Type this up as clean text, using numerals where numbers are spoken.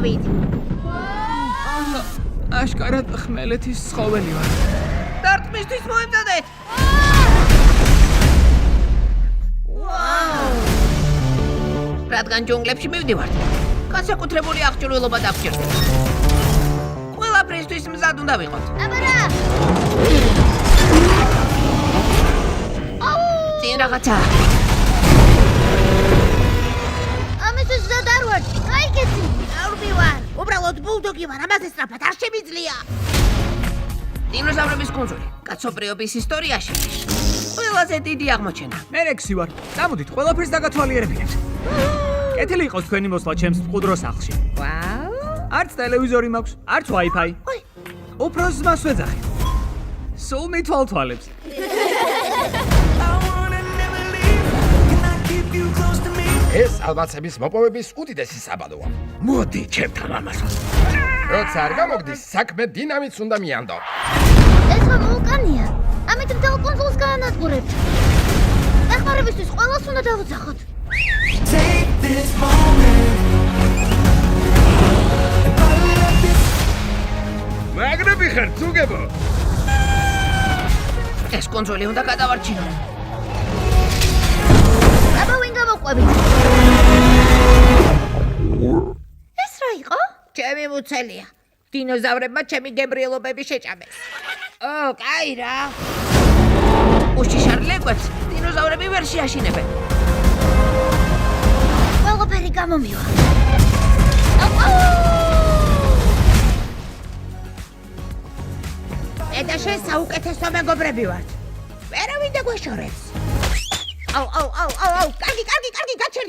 მივდივართ. აშკარად ხმელეთის ცხოველი ვარ. დარტყმისთვის მოემზადეთ. რადგან ჯუნგლებში მივდივართ, განსაკუთრებული აღჭურვილობა დაგჭირდება. ყველაფრისთვის მზად უნდა ვიყოთ. აბარა! წინ რაღაცა. ამისთვის მზად არ ვარ. გაიგეცი. არ ვარ. უბრალოდ ბულდოგი ვარ, ამაზე სწრაფად არ შემიძლია. დინოზავრების კუნძული კაცობრიობის ისტორიაში ყველაზე დიდი აღმოჩენა. მე რექსი ვარ. გამოდით, ყველაფერს დაგათვალიერებინებთ. კეთილი იყოს თქვენი მოსვლა ჩემს მყუდრო სახლში. ვაუ! არც ტელევიზორი მაქვს, არც Wi-Fi. უფრო ზმას ვეძახი. სულ მithვალთვალებს. ეს ალბაცების მოპოვების უდიდესი საბადოა. მოდი ჩემთან ამასო. როცა არ გამოგდის, საქმე დინამიტს უნდა მიანდო. ეს ხომ ვულკანია. ამით მთელ კუნძულს გაანადგურებთ. დახმარებისთვის ყველას უნდა დავუძახოთ. მაგრები ხარ, ზუგებო. ეს კუნძული უნდა გადავარჩინო. აბა ვინ გამოყვებით? ეს რა იყო? ჩემი მუცელია. დინოზავრებმა ჩემი გემრიელობები შეჭამეს. კაი რა. უშიშარ ლეკვებს დინოზავრები ვერ შეაშინებენ. ყველაფერი გამომივა. მე და შენ საუკეთესო მეგობრები ვართ. ვერავინ დაგვეშორებს. აუ, კარგი, გაჩერდა.